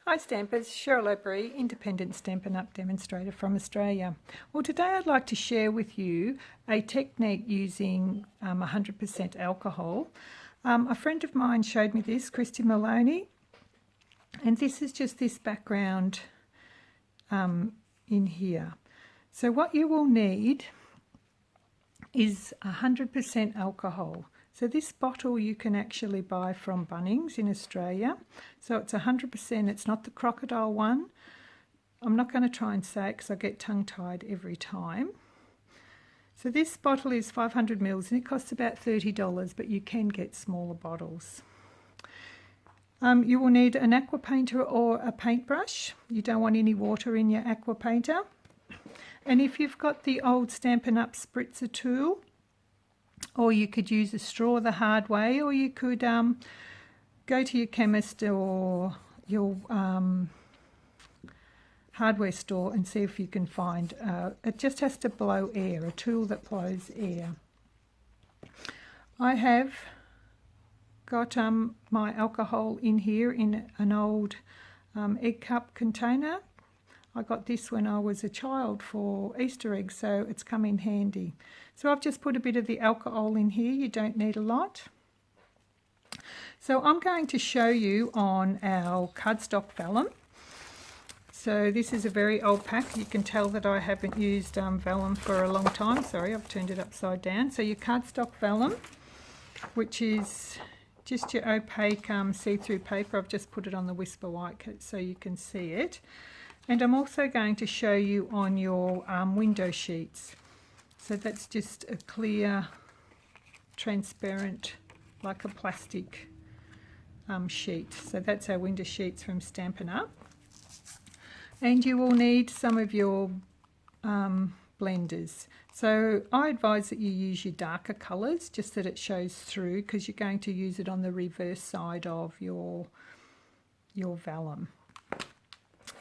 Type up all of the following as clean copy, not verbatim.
Hi Stampers, Cheryl O'Brien, Independent Stampin' Up! Demonstrator from Australia. Well, today I'd like to share with you a technique using 100% alcohol. A friend of mine showed me this, Christy Maloney, and this is just this background in here. So what you will need is 100% alcohol. So this bottle you can actually buy from Bunnings in Australia. So it's 100%, it's not the crocodile one. I'm not going to try and say it because I get tongue-tied every time. So this bottle is 500 mils and it costs about $30, but you can get smaller bottles. You will need an aqua painter or a paintbrush. You don't want any water in your aqua painter. And if you've got the old Stampin' Up! Spritzer tool, or you could use a straw the hard way, or you could go to your chemist or your hardware store and see if you can find, it just has to blow air, a tool that blows air. I have got my alcohol in here in an old egg cup container. I got this when I was a child for Easter eggs, so it's come in handy. So I've just put a bit of the alcohol in here. You don't need a lot. So I'm going to show you on our cardstock vellum. So this is a very old pack. You can tell that I haven't used vellum for a long time. Sorry, I've turned it upside down. So your cardstock vellum, which is just your opaque see-through paper. I've just put it on the Whisper White so you can see it. And I'm also going to show you on your window sheets. So that's just a clear, transparent, like a plastic sheet. So that's our window sheets from Stampin' Up! And you will need some of your blenders. So I advise that you use your darker colours, just that it shows through, because you're going to use it on the reverse side of your vellum.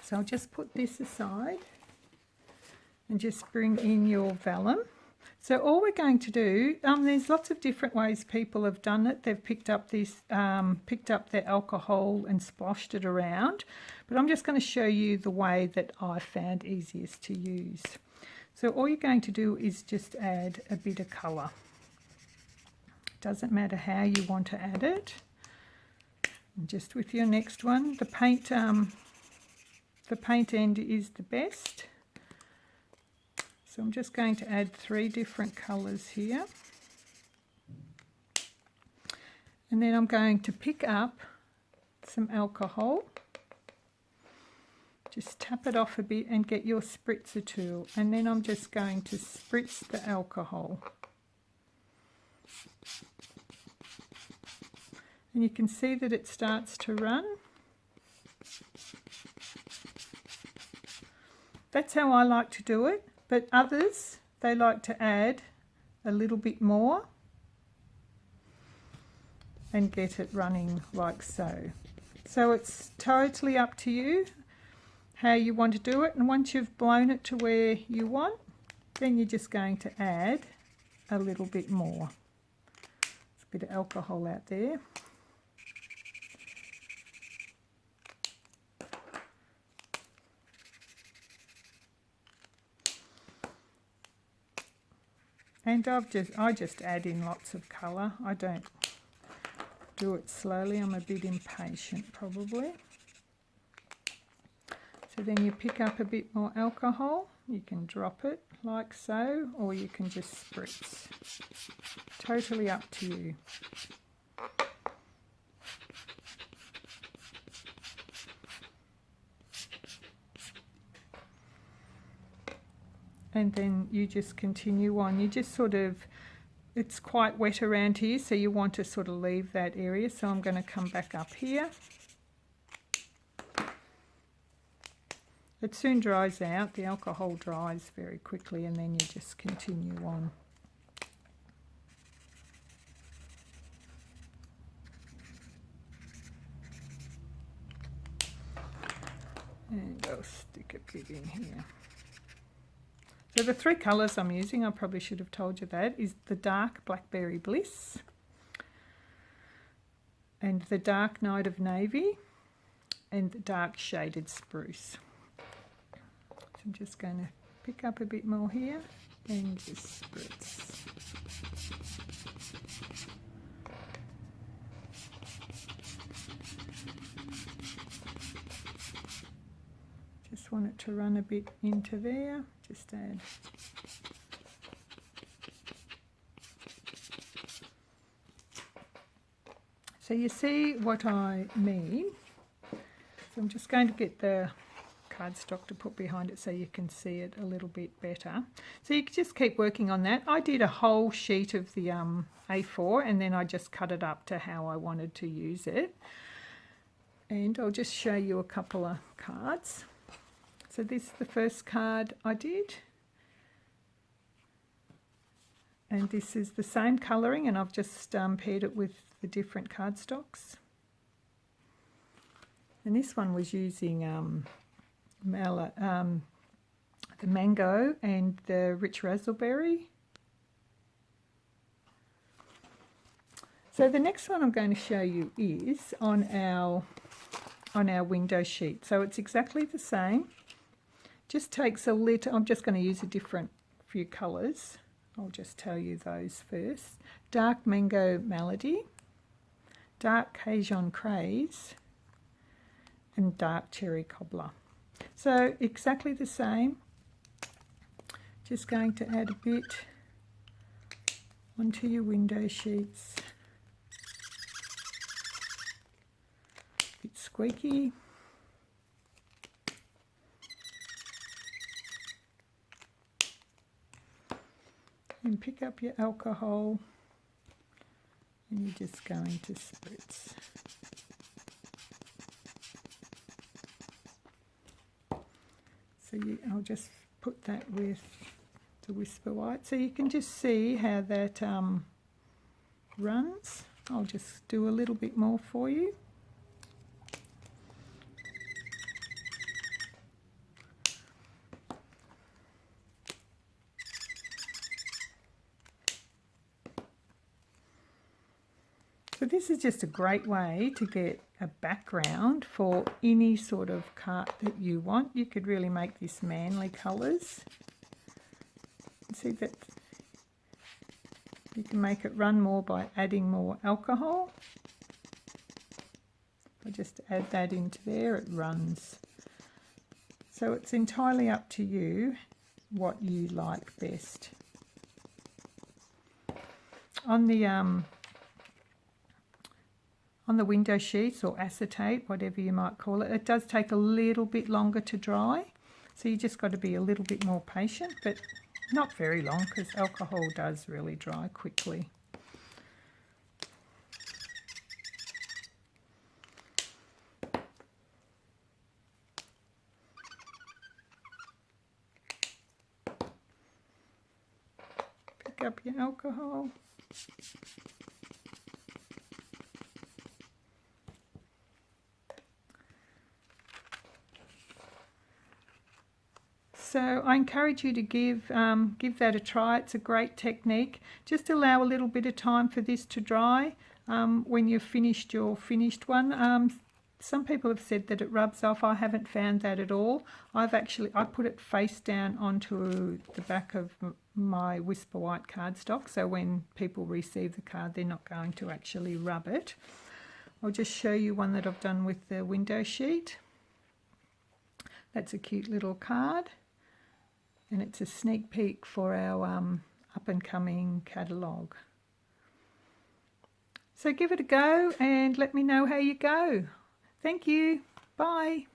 So I'll just put this aside and just bring in your vellum. So all we're going to do, there's lots of different ways people have done it. They've picked up this, picked up their alcohol and splashed it around. But I'm just going to show you the way that I found easiest to use. So all you're going to do is just add a bit of colour. Doesn't matter how you want to add it. And just with your next one, the paint end is the best. So I'm just going to add 3 different colours here. And then I'm going to pick up some alcohol. Just tap it off a bit and get your spritzer tool. And then I'm just going to spritz the alcohol. And you can see that it starts to run. That's how I like to do it, but others, they like to add a little bit more and get it running like so. So it's totally up to you how you want to do it, and once you've blown it to where you want, then you're just going to add a little bit more. There's a bit of alcohol out there. And I just add in lots of colour. I don't do it slowly. I'm a bit impatient probably. So then you pick up a bit more alcohol. You can drop it like so, or you can just spritz. Totally up to you. And then you just continue on. You just sort of, it's quite wet around here, so you want to sort of leave that area. So I'm going to come back up here. It soon dries out. The alcohol dries very quickly, and then you just continue on. And I'll stick a bit in here. So the 3 colours I'm using, I probably should have told you that, is the dark Blackberry Bliss and the dark Night of Navy and the dark shaded spruce. So I'm just going to pick up a bit more here and just spritz. Just want it to run a bit into there, just add. So you see what I mean. So I'm just going to get the cardstock to put behind it so you can see it a little bit better. So you can just keep working on that. I did a whole sheet of the A4 and then I just cut it up to how I wanted to use it. And I'll just show you a couple of cards. So this is the first card I did. And this is the same colouring and I've just paired it with the different cardstocks. And this one was using the mango and the rich raspberry. So the next one I'm going to show you is on our window sheet. So it's exactly the same. Just takes a little, I'm just going to use a different few colours. I'll just tell you those first. Dark Mango Melody, Dark Cajun Craze, and Dark Cherry Cobbler. So exactly the same. Just going to add a bit onto your window sheets. A bit squeaky. And pick up your alcohol and you're just going to spritz. So I'll just put that with the Whisper White so you can just see how that runs. I'll just do a little bit more for you. So this is just a great way to get a background for any sort of card that you want. You could really make this manly colours. See that you can make it run more by adding more alcohol. If I just add that into there, it runs. So it's entirely up to you what you like best. On the window sheets or acetate, whatever you might call it, it does take a little bit longer to dry. So you just got to be a little bit more patient, but not very long because alcohol does really dry quickly. Pick up your alcohol. So I encourage you to give that a try. It's a great technique. Just allow a little bit of time for this to dry when you've finished your finished one. Some people have said that it rubs off. I haven't found that at all. I put it face down onto the back of my Whisper White cardstock, so when people receive the card they're not going to actually rub it. I'll just show you one that I've done with the window sheet. That's a cute little card. And it's a sneak peek for our up-and-coming catalogue. So give it a go and let me know how you go. Thank you. Bye.